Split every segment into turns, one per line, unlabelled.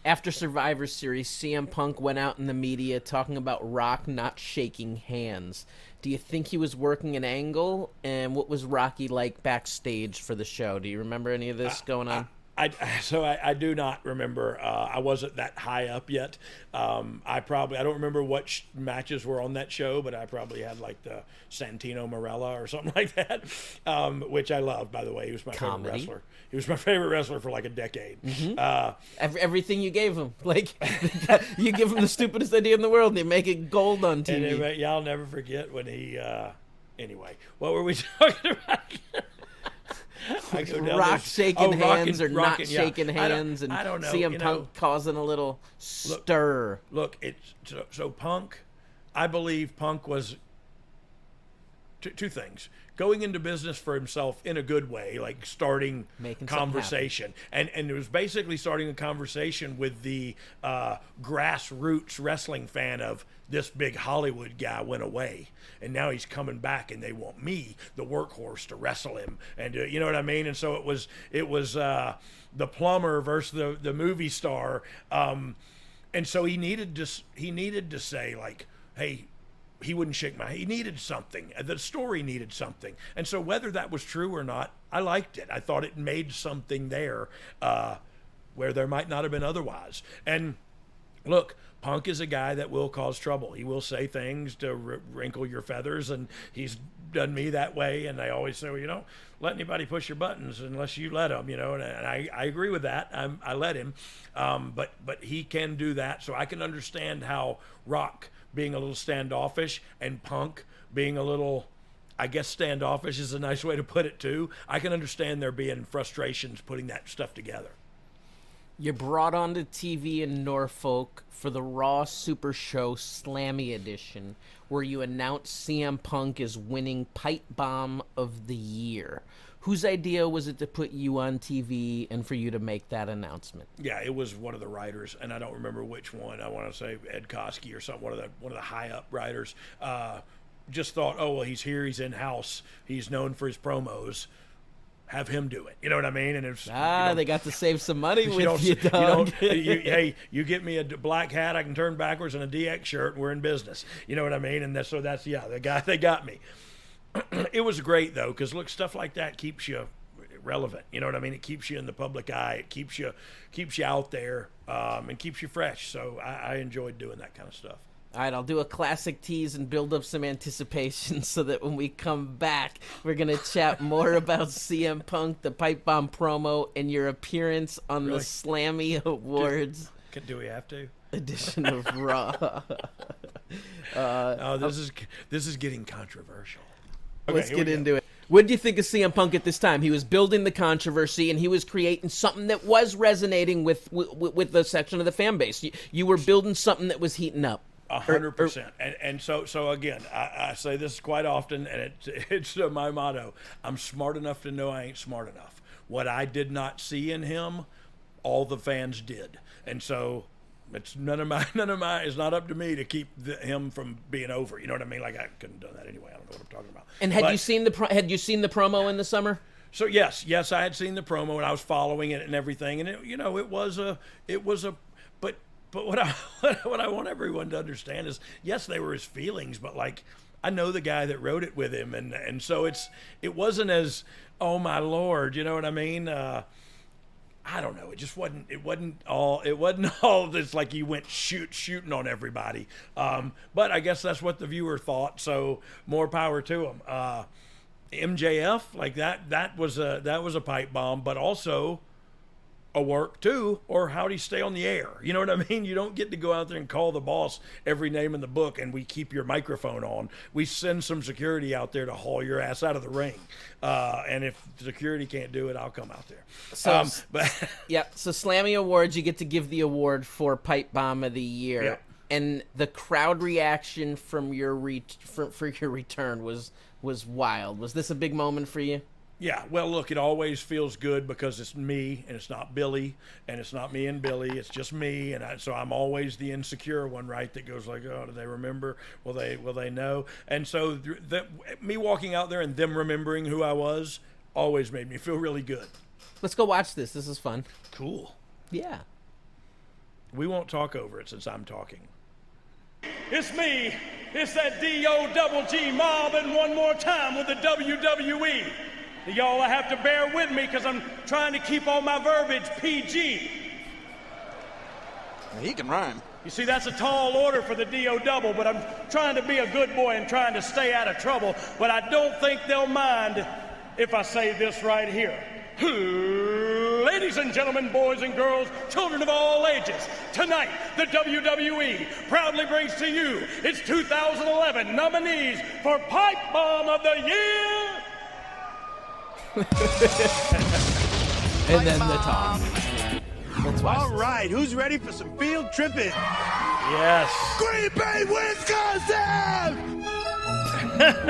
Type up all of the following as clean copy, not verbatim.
After Survivor Series, CM Punk went out in the media talking about Rock not shaking hands. Do you think he was working an angle? And what was Rocky like backstage for the show? Do you remember any of this going on?
I do not remember. I wasn't that high up yet. I don't remember what matches were on that show, but I probably had like the Santino Marella or something like that, which I love, by the way. He was my favorite wrestler. He was my favorite wrestler for like a decade.
Everything you gave him, like you give him the stupidest idea in the world, and they make it gold on TV.
And I'll never forget when he. Anyway, what were we talking about?
Rock shaking hands or not shaking hands, and
I don't know.
CM Punk causing a little stir.
Look, it's so Punk. I believe Punk was two things: going into business for himself in a good way, like starting conversation, and it was basically starting a conversation with the grassroots wrestling fan of this big Hollywood guy went away, and now he's coming back, and they want me, the workhorse, to wrestle him, and you know what I mean. And so it was the plumber versus the movie star, and so he needed to say like, hey. He wouldn't shake my hand. He needed something. The story needed something. And so whether that was true or not, I liked it. I thought it made something there where there might not have been otherwise. And look, Punk is a guy that will cause trouble. He will say things to wrinkle your feathers, and he's done me that way. And I always say, well, you don't let anybody push your buttons unless you let them, and I agree with that. I let him. But he can do that. So I can understand how Rock being a little standoffish and Punk being a little, I guess standoffish is a nice way to put it too. I can understand there being frustrations putting that stuff together.
You're brought onto TV in Norfolk for the Raw Super Show Slammy Edition, where you announce CM Punk is winning Pipe Bomb of the Year. Whose idea was it to put you on TV and for you to make that announcement?
Yeah, it was one of the writers, and I don't remember which one. I want to say Ed Koski or something, one of the high up writers. Just thought, oh well, he's here, he's in house, he's known for his promos. Have him do it. You know what I mean? And it's
they got to save some money with you, Dogg.
Hey, you get me a black hat, I can turn backwards, and a DX shirt, and we're in business. You know what I mean? And that's the guy they got me. It was great though, because look, stuff like that keeps you relevant. You know what I mean? It keeps you in the public eye. It keeps you out there, and keeps you fresh. So I enjoyed doing that kind of stuff.
All right, I'll do a classic tease and build up some anticipation so that when we come back, we're going to chat more about CM Punk, the Pipe Bomb promo, and your appearance on the Slammy Awards.
Do we have to?
Edition of Raw.
This is getting controversial.
Let's get into it. What did you think of CM Punk at this time? He was building the controversy, and he was creating something that was resonating with the section of the fan base. You were building something that was heating up.
100%. And so again, I say this quite often, and it's my motto. I'm smart enough to know I ain't smart enough. What I did not see in him, all the fans did. And so it's none of my it's not up to me to keep him from being over. You know what I mean? Like I couldn't have done that anyway. I don't know what I'm talking about.
And had you seen the promo in the summer?
So yes, I had seen the promo and I was following it and everything, and it was a but what I want everyone to understand is, yes, they were his feelings, but like I know the guy that wrote it with him, and so it wasn't as, oh my Lord, you know what I mean? I don't know. It wasn't all just like he went shooting on everybody. But I guess that's what the viewer thought. So more power to him. MJF, like that was a pipe bomb, but also a work too, or how'd he stay on the air? You know what I mean? You don't get to go out there and call the boss every name in the book and we keep your microphone on. We send some security out there to haul your ass out of the ring. And if security can't do it, I'll come out there.
So Slammy Awards, you get to give the award for Pipe Bomb of the Year.
Yeah.
And the crowd reaction from your for your return was wild. Was this a big moment for you?
Yeah, well, look, it always feels good because it's me and it's not Billy and it's not me and Billy. It's just me, and so I'm always the insecure one, right? That goes like, oh, do they remember? Will they know? And so me walking out there and them remembering who I was always made me feel really good.
Let's go watch this. This is fun.
Cool.
Yeah.
We won't talk over it since I'm talking.
It's me. It's that D-O-double-G mobbing one more time with the WWE. Y'all have to bear with me because I'm trying to keep all my verbiage PG.
He can rhyme.
You see, that's a tall order for the D.O. double, but I'm trying to be a good boy and trying to stay out of trouble. But I don't think they'll mind if I say this right here. Ladies and gentlemen, boys and girls, children of all ages, tonight the WWE proudly brings to you its 2011 nominees for Pipe Bomb of the Year.
And then the toss. Let's watch
All
this.
right, who's ready for some field tripping?
Yes.
Green Bay, Wisconsin!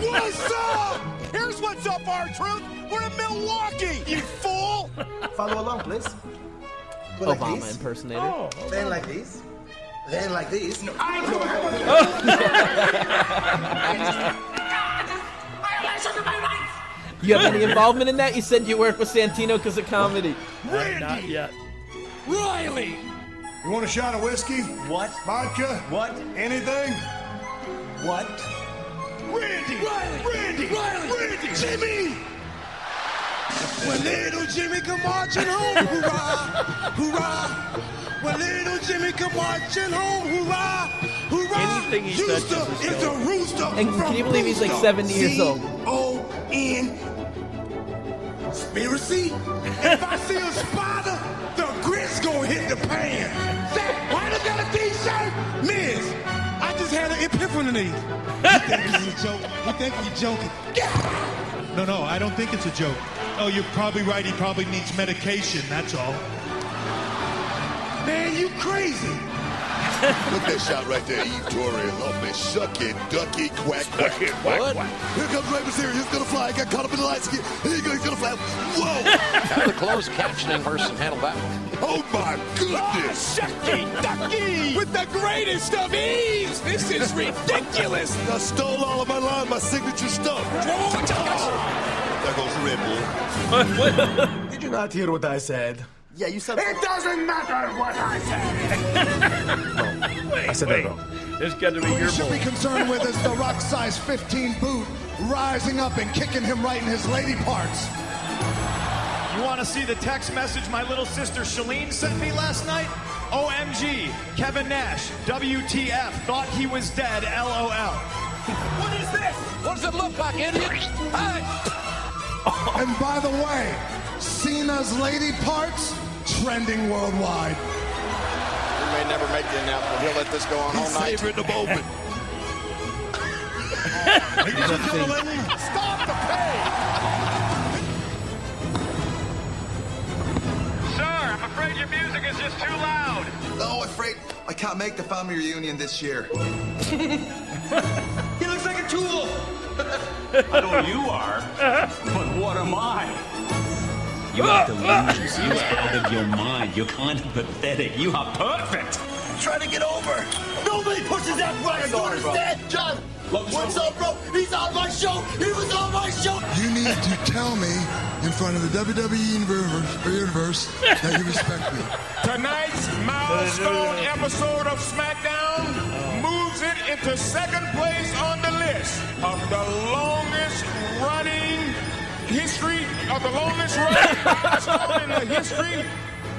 What's up? Here's what's up, R-Truth. We're in Milwaukee, you fool!
Follow along, please. Go
Obama
like this.
impersonator.
Oh.
Then like this. Then like this.
You have any involvement in that? You said you worked with Santino because of comedy.
Not yet.
Riley!
You want a shot of whiskey?
What?
Vodka?
What?
Anything?
What?
Randy! Randy! Jimmy! When little Jimmy come marching home, hurrah! Hurrah! When little Jimmy come marching home, hurrah! Hurrah!
Anything he touches
Rooster
is
is a rooster.
And can you believe he's like 70 years old?
C-O-N. Conspiracy? If I see a spider, the grits gonna hit the pan. Zach, why they got a t-shirt? Miz, I just had an epiphany.
You think this is a joke? You think you're joking? No, I don't think it's a joke. Oh, you're probably right. He probably needs medication, that's all.
Man, you crazy.
Look at that shot right there, Eve Torres. Oh, man, shucky, ducky, quack, quack.
What?
Here comes Rey Mysterio. He's going to fly. He got caught up in the lights again. Here he goes. He's going to fly. Whoa.
How the closed captioning person handle that one?
Oh, my goodness.
Shucky ducky with the greatest of ease. This is ridiculous.
I stole all of my line, my signature stuff. There goes the Red Bull.
Did you not hear what I said? Yeah, you said.
It doesn't matter what I say.
I said that wrong.
This got to be
What
your
you should
bull.
be concerned with is the rock size 15 boot rising up and kicking him right in his lady parts.
You want to see the text message my little sister Shalene sent me last night? OMG, Kevin Nash, WTF, thought he was dead, LOL.
What is this?
What does it look like, idiot? Hey!
And by the way, Cena's lady parts trending worldwide.
We may never make the announcement. He'll let this go on all
He's
night.
savoring the moment.
Stop the pay.
Sir, I'm afraid your music is just too loud.
No, afraid I can't make the family reunion this year.
He looks like a tool. I know you are, but what am I?
You are delusions. You're out of your mind. You're kind of pathetic. You are perfect.
Try to get over. Nobody pushes that right. You understand? John, what's up, bro? He's on my show. He was on my show.
You need to tell me in front of the WWE universe that you respect me.
Tonight's milestone episode of SmackDown moves it into second place on the list of the longest running history of the longest running milestone in the history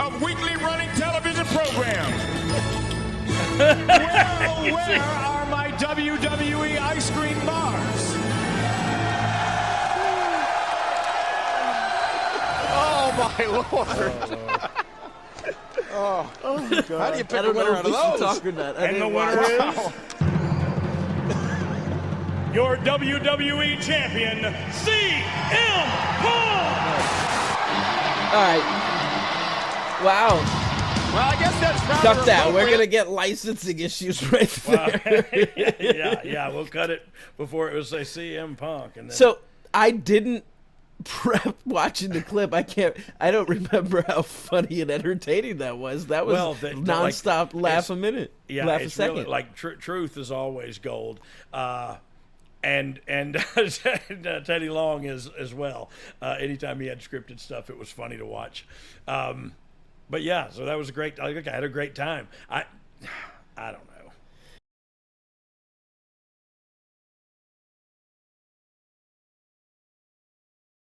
of weekly running television programs. Well, where are my WWE ice cream bars?
Oh, my Lord. Oh, how do you pick
I
a
don't know
winner
if
out
we
of
should
those?
talk or not. I
And the
didn't
winner
watch.
is your WWE champion, CM Punk.
All right. Wow.
Well, I guess that's rather
Cut that. We're
appropriate.
going to get licensing issues right there.
yeah, we'll cut it before it was say CM Punk. And then,
So I didn't prep watching the clip. I don't remember how funny and entertaining that was. That was
Well,
nonstop laugh a minute.
yeah,
laugh a
it's
second.
really like truth is always gold. And Teddy Long is as well. Anytime he had scripted stuff, it was funny to watch. But yeah, so that was a great. I had a great time. I don't